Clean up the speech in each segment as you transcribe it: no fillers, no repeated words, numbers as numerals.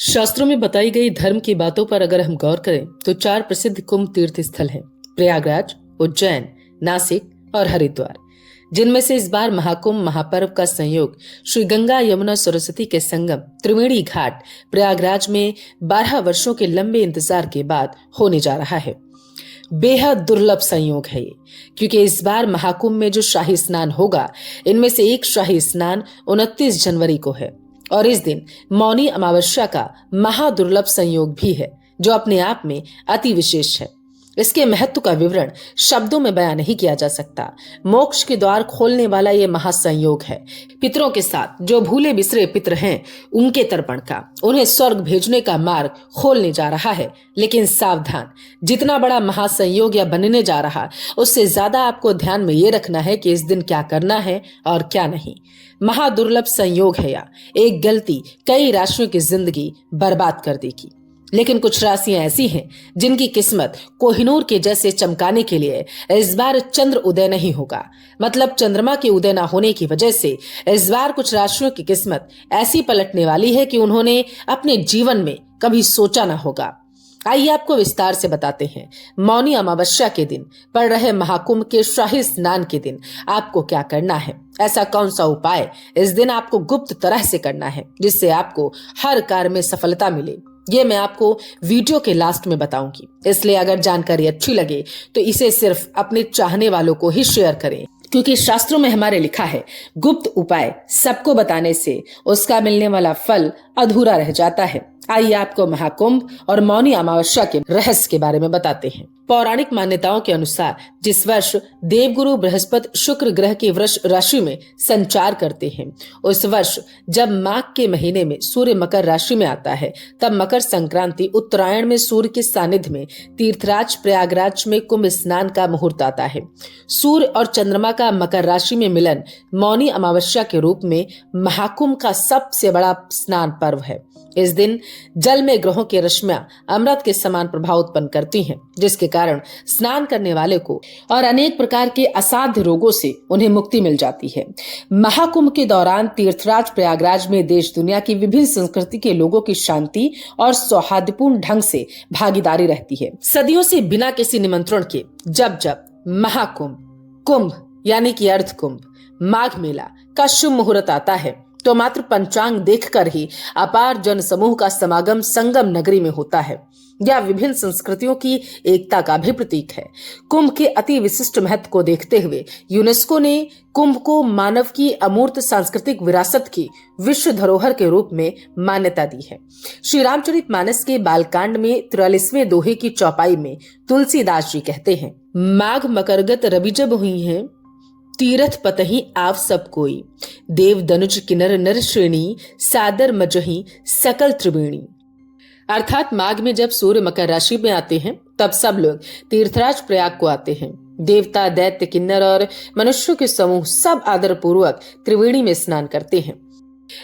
शास्त्रों में बताई गई धर्म की बातों पर अगर हम गौर करें तो चार प्रसिद्ध कुंभ तीर्थ स्थल हैं: प्रयागराज, उज्जैन, नासिक और हरिद्वार, जिनमें से इस बार महाकुंभ महापर्व का संयोग श्री गंगा यमुना सरस्वती के संगम त्रिवेणी घाट प्रयागराज में 12 वर्षों के लंबे इंतजार के बाद होने जा रहा है। बेहद दुर्लभ संयोग है ये, क्योंकि इस बार महाकुंभ में जो शाही स्नान होगा, इनमें से एक शाही स्नान 29 जनवरी को है और इस दिन मौनी अमावस्या का महादुर्लभ संयोग भी है, जो अपने आप में अति विशेष है। इसके महत्व का विवरण शब्दों में बयान नहीं किया जा सकता। मोक्ष के द्वार खोलने वाला ये महासंयोग है। पितरों के साथ जो भूले बिसरे पितर हैं, उनके तर्पण का, उन्हें स्वर्ग भेजने का मार्ग खोलने जा रहा है। लेकिन सावधान, जितना बड़ा महासंयोग या बनने जा रहा, उससे ज्यादा आपको ध्यान में ये रखना है कि इस दिन क्या करना है और क्या नहीं। महादुर्लभ संयोग है या एक गलती कई राशियों की जिंदगी बर्बाद कर देगी। लेकिन कुछ राशियां ऐसी हैं जिनकी किस्मत कोहिनूर के जैसे चमकाने के लिए इस बार चंद्र उदय नहीं होगा। मतलब चंद्रमा के उदय न होने की वजह से इस बार कुछ राशियों की किस्मत ऐसी पलटने वाली है कि उन्होंने अपने जीवन में कभी सोचा न होगा। आइए आपको विस्तार से बताते हैं। मौनी अमावस्या के दिन पड़ रहे महाकुंभ के शाही स्नान के दिन आपको क्या करना है, ऐसा कौन सा उपाय इस दिन आपको गुप्त तरह से करना है जिससे आपको हर कार्य में सफलता मिले, ये मैं आपको वीडियो के लास्ट में बताऊंगी। इसलिए अगर जानकारी अच्छी लगे तो इसे सिर्फ अपने चाहने वालों को ही शेयर करें, क्योंकि शास्त्रों में हमारे लिखा है, गुप्त उपाय सबको बताने से उसका मिलने वाला फल अधूरा रह जाता है। आइए आपको महाकुंभ और मौनी अमावस्या के रहस्य के बारे में बताते हैं। पौराणिक मान्यताओं के अनुसार जिस वर्ष देवगुरु बृहस्पति शुक्र ग्रह की वृष राशि में संचार करते हैं, उस वर्ष जब माघ के महीने में सूर्य मकर राशि में आता है, तब मकर संक्रांति उत्तरायण में सूर्य के सानिध्य में तीर्थराज प्रयागराज में कुंभ स्नान का मुहूर्त आता है। सूर्य और चंद्रमा का मकर राशि में मिलन मौनी अमावस्या के रूप में महाकुंभ का सबसे बड़ा स्नान पर्व है। इस दिन जल में ग्रहों की रश्मियां अमृत के समान प्रभाव उत्पन्न करती हैं, जिसके कारण स्नान करने वाले को और अनेक प्रकार के असाध्य रोगों से उन्हें मुक्ति मिल जाती है। महाकुंभ के दौरान तीर्थराज प्रयागराज में देश दुनिया की विभिन्न संस्कृति के लोगों की शांति और सौहार्दपूर्ण ढंग से भागीदारी रहती है। सदियों से बिना किसी निमंत्रण के जब जब महाकुंभ, कुंभ यानी कि अर्ध कुंभ, माघ मेला का शुभ मुहूर्त आता है, तो मात्र पंचांग देखकर ही अपार जन समूह का समागम संगम नगरी में होता है। यह विभिन्न संस्कृतियों की एकता का भी प्रतीक है। कुंभ के अति विशिष्ट महत्व को देखते हुए यूनेस्को ने कुंभ को मानव की अमूर्त सांस्कृतिक विरासत की विश्व धरोहर के रूप में मान्यता दी है। श्री रामचरितमानस के बालकांड में 43वें दोहे की चौपाई में तुलसीदास जी कहते हैं, माघ मकरगत रवि जब हुई है, तीरथ पतही आप सब कोई, देव दनुज किन्नर नर श्रेणी, सादर मजही सकल त्रिवेणी। अर्थात माघ में जब सूर्य मकर राशि में आते हैं, तब सब लोग तीर्थराज प्रयाग को आते हैं। देवता, दैत्य, किन्नर और मनुष्यों के समूह सब आदर पूर्वक त्रिवेणी में स्नान करते हैं।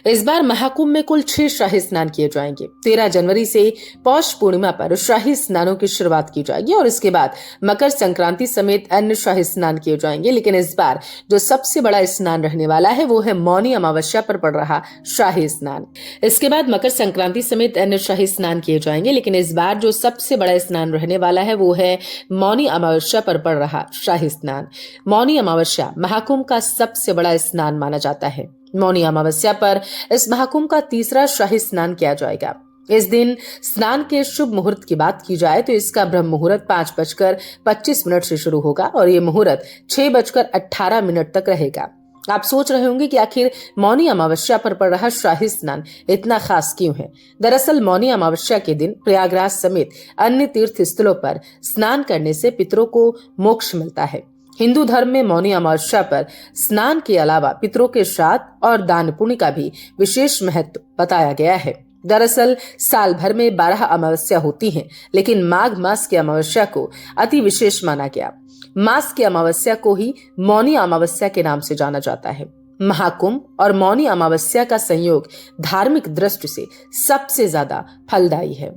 इस बार महाकुंभ में कुल 6 शाही स्नान किए जाएंगे। 13 जनवरी से पौष पूर्णिमा पर शाही स्नानों की शुरुआत की जाएगी और इसके बाद मकर संक्रांति समेत अन्य शाही स्नान किए जाएंगे। लेकिन इस बार जो सबसे बड़ा स्नान रहने वाला है, वो है मौनी अमावस्या पर पड़ रहा शाही स्नान। इसके बाद मकर संक्रांति समेत अन्य शाही स्नान किए जाएंगे। लेकिन इस बार जो सबसे बड़ा स्नान रहने वाला है, वो है मौनी अमावस्या पर पड़ रहा शाही स्नान। मौनी अमावस्या महाकुंभ का सबसे बड़ा स्नान माना जाता है। मौनी अमावस्या पर इस महाकुंभ का तीसरा शाही स्नान किया जाएगा। इस दिन स्नान के शुभ मुहूर्त की बात की जाए तो इसका ब्रह्म मुहूर्त 5:25 से शुरू होगा और ये मुहूर्त 6:18 तक रहेगा। आप सोच रहे होंगे कि आखिर मौनी अमावस्या पर पड़ रहा शाही स्नान इतना खास क्यों है। दरअसल मौनी अमावस्या के दिन प्रयागराज समेत अन्य तीर्थ स्थलों पर स्नान करने से पितरों को मोक्ष मिलता है। हिंदू धर्म में मौनी अमावस्या पर स्नान के अलावा पितरों के श्राद्ध और दान पुण्य का भी विशेष महत्व बताया गया है। दरअसल साल भर में 12 अमावस्या होती हैं, लेकिन माघ मास की अमावस्या को अति विशेष माना गया। मास की अमावस्या को ही मौनी अमावस्या के नाम से जाना जाता है। महाकुंभ और मौनी अमावस्या का संयोग धार्मिक दृष्टि से सबसे ज्यादा फलदायी है।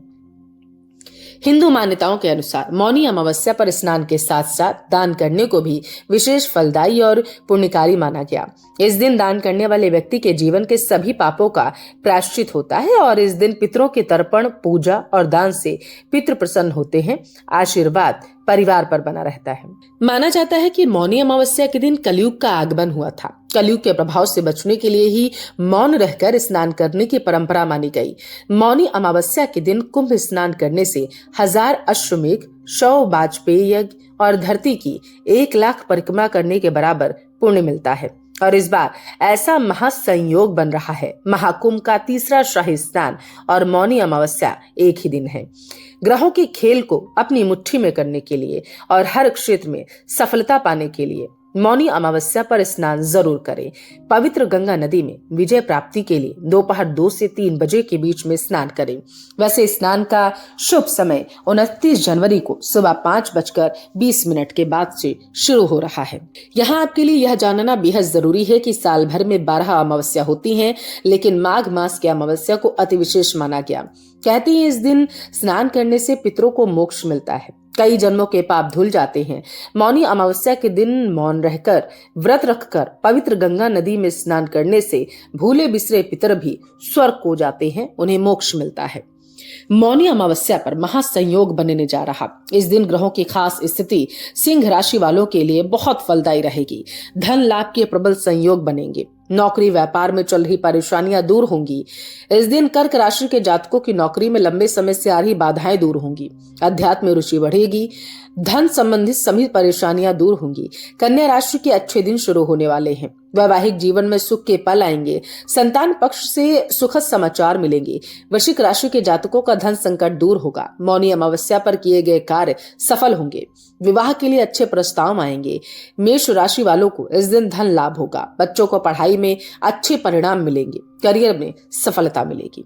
हिंदू मान्यताओं के अनुसार मौनी अमावस्या पर स्नान के साथ साथ दान करने को भी विशेष फलदायी और पुण्यकारी माना गया। इस दिन दान करने वाले व्यक्ति के जीवन के सभी पापों का प्रायश्चित होता है और इस दिन पितरों के तर्पण, पूजा और दान से पितृ प्रसन्न होते हैं। आशीर्वाद परिवार पर बना रहता है। माना जाता है कि मौनी अमावस्या के दिन कलयुग का आगमन हुआ था। कलयुग के प्रभाव से बचने के लिए ही मौन रहकर स्नान करने की परंपरा मानी गई। मौनी अमावस्या के दिन कुंभ स्नान करने से 1000 अश्वमेघ, 100 वाजपेयी यज्ञ और धरती की 1,00,000 परिक्रमा करने के बराबर पुण्य मिलता है। और इस बार ऐसा महासंयोग बन रहा है। महाकुंभ का तीसरा शाही स्नान और मौनी अमावस्या एक ही दिन है। ग्रहों के खेल को अपनी मुट्ठी में करने के लिए और हर क्षेत्र में सफलता पाने के लिए मौनी अमावस्या पर स्नान जरूर करें। पवित्र गंगा नदी में विजय प्राप्ति के लिए दोपहर 2 से 3 बजे के बीच में स्नान करें। वैसे स्नान का शुभ समय 29 जनवरी को सुबह 5:20 के बाद से शुरू हो रहा है। यहाँ आपके लिए यह जानना बेहद जरूरी है कि साल भर में 12 अमावस्या होती हैं, लेकिन माघ मास की अमावस्या को अति विशेष माना गया। कहते हैं इस दिन स्नान करने से पितरों को मोक्ष मिलता है, कई जन्मों के पाप धुल जाते हैं। मौनी अमावस्या के दिन मौन रहकर, व्रत रखकर पवित्र गंगा नदी में स्नान करने से भूले बिसरे पितर भी स्वर्ग को जाते हैं, उन्हें मोक्ष मिलता है। मौनी अमावस्या पर महासंयोग बनने जा रहा। इस दिन ग्रहों की खास स्थिति सिंह राशि वालों के लिए बहुत फलदायी रहेगी। धन लाभ के प्रबल संयोग बनेंगे। नौकरी व्यापार में चल रही परेशानियां दूर होंगी। इस दिन कर्क राशि के जातकों की नौकरी में लंबे समय से आ रही बाधाएं दूर होंगी। अध्यात्म में रुचि बढ़ेगी। धन संबंधित सभी परेशानियां दूर होंगी। कन्या राशि के अच्छे दिन शुरू होने वाले हैं। वैवाहिक जीवन में सुख के पल आएंगे। संतान पक्ष से सुखद समाचार मिलेंगे। वृश्चिक राशि के जातकों का धन संकट दूर होगा। मौनी अमावस्या पर किए गए कार्य सफल होंगे। विवाह के लिए अच्छे प्रस्ताव आएंगे। मेष राशि वालों को इस दिन धन लाभ होगा। बच्चों को पढ़ाई में अच्छे परिणाम मिलेंगे। करियर में सफलता मिलेगी।